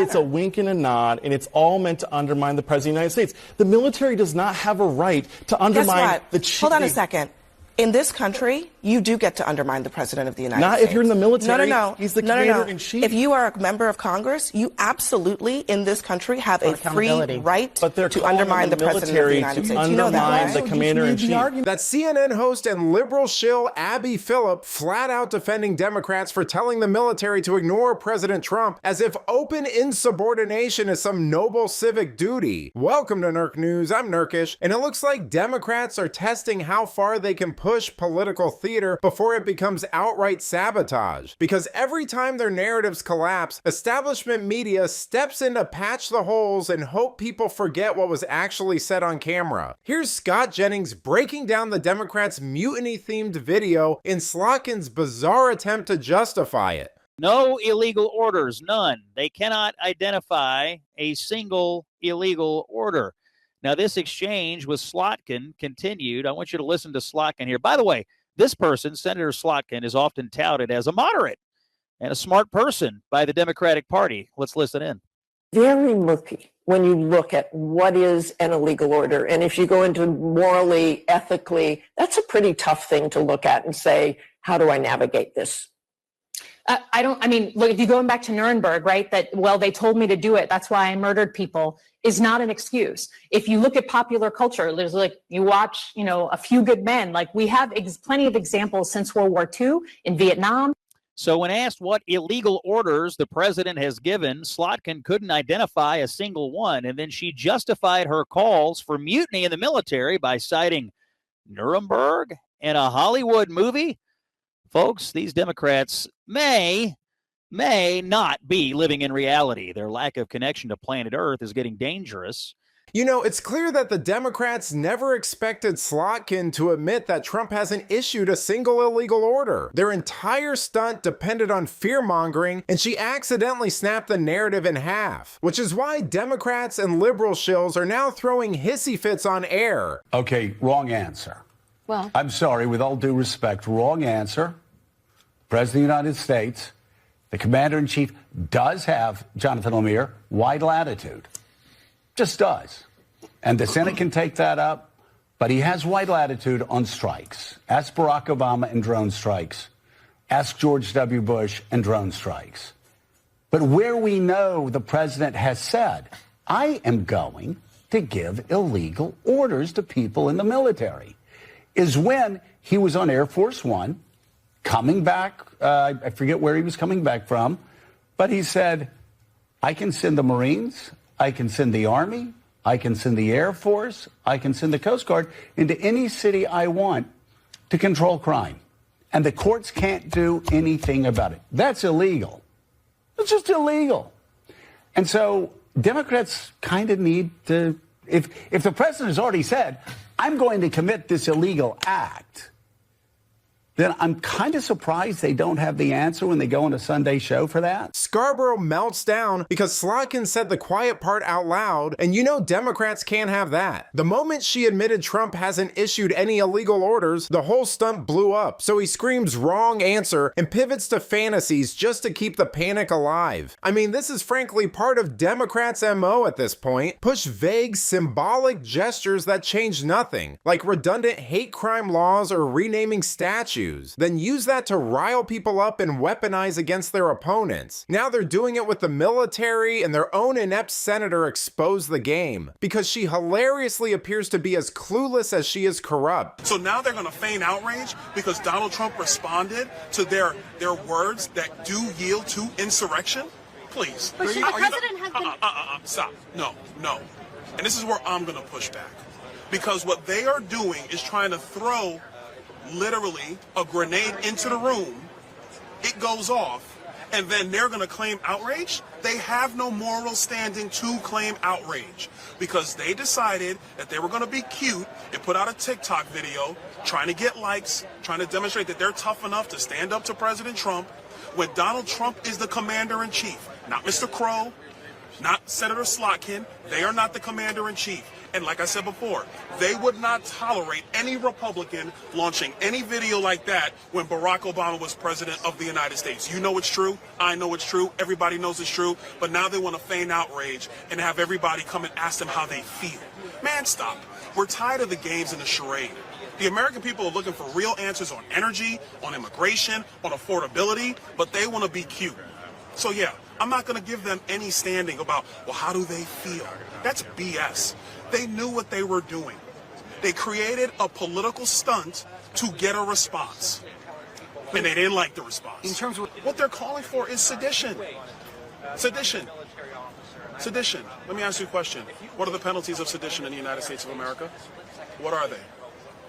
it's a wink and a nod, and it's all meant to undermine the President of the United States. The military does not have a right to undermine the chief. Hold on a second. In this country, you do get to undermine the President of the United States. Not if you're in the military. No. He's the commander-in-chief. If you are a member of Congress, you absolutely, in this country, have a free right to undermine the President of the United States. You know that, right? The commander-in-chief. That CNN host and liberal shill Abby Phillip flat out defending Democrats for telling the military to ignore President Trump as if open insubordination is some noble civic duty. Welcome to Nerk News. I'm Nerkish, and it looks like Democrats are testing how far they can push political theater before it becomes outright sabotage. Because every time their narratives collapse, establishment media steps in to patch the holes and hope people forget what was actually said on camera. Here's Scott Jennings breaking down the Democrats' mutiny-themed video in Slotkin's bizarre attempt to justify it. No illegal orders, none. They cannot identify a single illegal order. Now, this exchange with Slotkin continued. I want you to listen to Slotkin here. By the way, this person, Senator Slotkin, is often touted as a moderate and a smart person by the Democratic Party. Let's listen in. Very murky when you look at what is an illegal order. And if you go into morally, ethically, that's a pretty tough thing to look at and say, how do I navigate this? Look, if you're going back to Nuremberg, right, that, well, they told me to do it, that's why I murdered people, is not an excuse. If you look at popular culture, there's you watch, A Few Good Men, we have plenty of examples since World War II in Vietnam. So when asked what illegal orders the president has given, Slotkin couldn't identify a single one. And then she justified her calls for mutiny in the military by citing Nuremberg and a Hollywood movie. Folks, these Democrats may not be living in reality. Their lack of connection to planet Earth is getting dangerous. It's clear that the Democrats never expected Slotkin to admit that Trump hasn't issued a single illegal order. Their entire stunt depended on fear-mongering, and she accidentally snapped the narrative in half, which is why Democrats and liberal shills are now throwing hissy fits on air. Okay, wrong answer. Well, I'm sorry, with all due respect, wrong answer. President of the United States, the commander-in-chief does have, Jonathan Lemire, wide latitude. Just does. And the Senate can take that up, but he has wide latitude on strikes. Ask Barack Obama and drone strikes. Ask George W. Bush and drone strikes. But where we know the president has said, I am going to give illegal orders to people in the military, is when he was on Air Force One, coming back, I forget where he was coming back from, but he said, I can send the Marines, I can send the Army, I can send the Air Force, I can send the Coast Guard into any city I want to control crime. And the courts can't do anything about it. That's illegal. It's just illegal. And so Democrats kind of need to, if the president has already said, I'm going to commit this illegal act, then I'm kind of surprised they don't have the answer when they go on a Sunday show for that. Scarborough melts down because Slotkin said the quiet part out loud, and Democrats can't have that. The moment she admitted Trump hasn't issued any illegal orders, the whole stunt blew up, so he screams wrong answer and pivots to fantasies just to keep the panic alive. This is frankly part of Democrats' MO at this point. Push vague, symbolic gestures that change nothing, like redundant hate crime laws or renaming statues. Then use that to rile people up and weaponize against their opponents. Now they're doing it with the military, and their own inept senator exposed the game because she hilariously appears to be as clueless as she is corrupt. So now they're going to feign outrage because Donald Trump responded to their words that do yield to insurrection? Please. But the president has been... Stop. No. And this is where I'm going to push back. Because what they are doing is trying to throw literally a grenade into the room, it goes off, and then they're going to claim outrage? They have no moral standing to claim outrage because they decided that they were going to be cute and put out a TikTok video trying to get likes, trying to demonstrate that they're tough enough to stand up to President Trump when Donald Trump is the commander-in-chief, not Mr. Crow, not Senator Slotkin. They are not the commander-in-chief. And like I said before, they would not tolerate any Republican launching any video like that when Barack Obama was president of the United States. You know it's true. I know it's true. Everybody knows it's true. But now they want to feign outrage and have everybody come and ask them how they feel. Man, stop. We're tired of the games and the charade. The American people are looking for real answers on energy, on immigration, on affordability, but they want to be cute. So yeah, I'm not going to give them any standing about, well, how do they feel? That's BS. They knew what they were doing. They created a political stunt to get a response. And they didn't like the response. In terms of what they're calling for is sedition. Sedition. Sedition. Let me ask you a question. What are the penalties of sedition in the United States of America? What are they?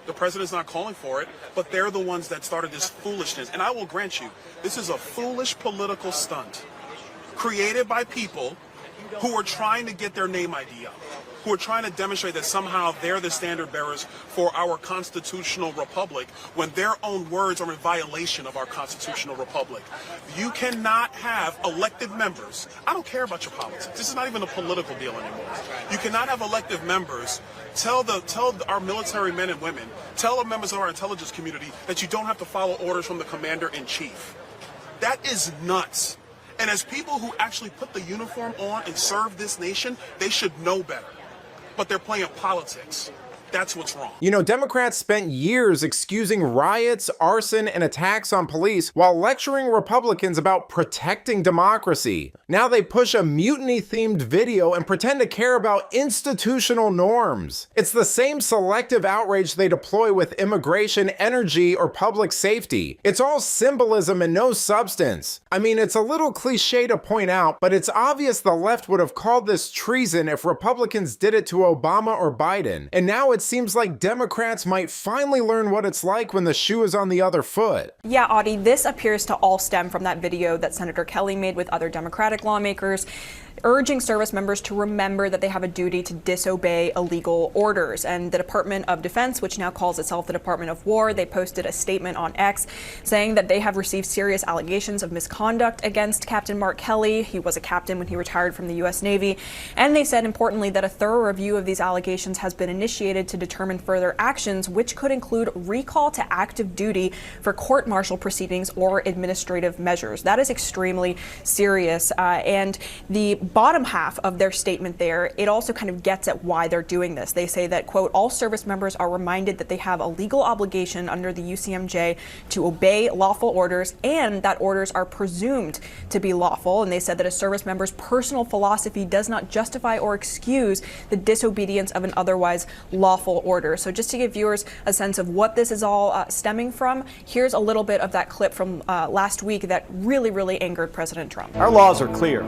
The president's not calling for it, but they're the ones that started this foolishness. And I will grant you, this is a foolish political stunt created by people who are trying to get their name ID up, who are trying to demonstrate that somehow they're the standard bearers for our constitutional republic when their own words are in violation of our constitutional republic. You cannot have elected members. I don't care about your politics. This is not even a political deal anymore. You cannot have elected members tell our military men and women, tell the members of our intelligence community that you don't have to follow orders from the commander-in-chief. That is nuts. And as people who actually put the uniform on and serve this nation, they should know better. But they're playing politics. That's what's wrong. You know, Democrats spent years excusing riots, arson, and attacks on police while lecturing Republicans about protecting democracy. Now they push a mutiny-themed video and pretend to care about institutional norms. It's the same selective outrage they deploy with immigration, energy, or public safety. It's all symbolism and no substance. I mean, it's a little cliche to point out, but it's obvious the left would have called this treason if Republicans did it to Obama or Biden. And now it seems like Democrats might finally learn what it's like when the shoe is on the other foot. Yeah, Audie, this appears to all stem from that video that Senator Kelly made with other Democratic lawmakers, urging service members to remember that they have a duty to disobey illegal orders. And the Department of Defense, which now calls itself the Department of War, they posted a statement on X saying that they have received serious allegations of misconduct against Captain Mark Kelly. He was a captain when he retired from the U.S. Navy. And they said, importantly, that a thorough review of these allegations has been initiated to determine further actions, which could include recall to active duty for court-martial proceedings or administrative measures. That is extremely serious. And the bottom half of their statement there, it also kind of gets at why they're doing this. They say that, quote, all service members are reminded that they have a legal obligation under the UCMJ to obey lawful orders and that orders are presumed to be lawful. And they said that a service member's personal philosophy does not justify or excuse the disobedience of an otherwise lawful order. So just to give viewers a sense of what this is all stemming from, here's a little bit of that clip from last week that really angered President Trump. Our laws are clear.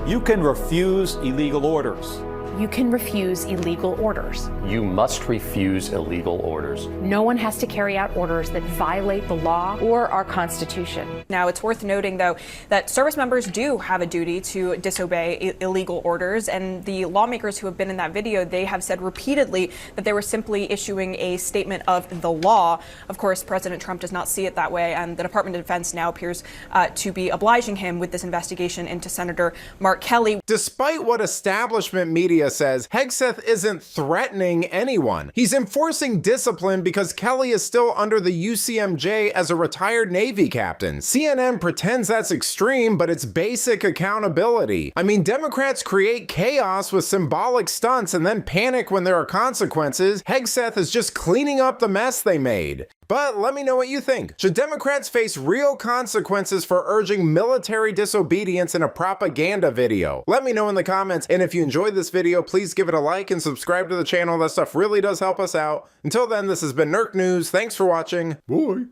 You can refuse illegal orders. You can refuse illegal orders. You must refuse illegal orders. No one has to carry out orders that violate the law or our Constitution. Now, it's worth noting, though, that service members do have a duty to disobey illegal orders, and the lawmakers who have been in that video, they have said repeatedly that they were simply issuing a statement of the law. Of course, President Trump does not see it that way, and the Department of Defense now appears to be obliging him with this investigation into Senator Mark Kelly. Despite what establishment media says, Hegseth isn't threatening anyone. He's enforcing discipline because Kelly is still under the UCMJ as a retired Navy captain. CNN pretends that's extreme, but it's basic accountability. I mean, Democrats create chaos with symbolic stunts and then panic when there are consequences. Hegseth is just cleaning up the mess they made. But let me know what you think. Should Democrats face real consequences for urging military disobedience in a propaganda video? Let me know in the comments, and if you enjoyed this video, please give it a like and subscribe to the channel. That stuff really does help us out. Until then, this has been Nerk News. Thanks for watching. Bye.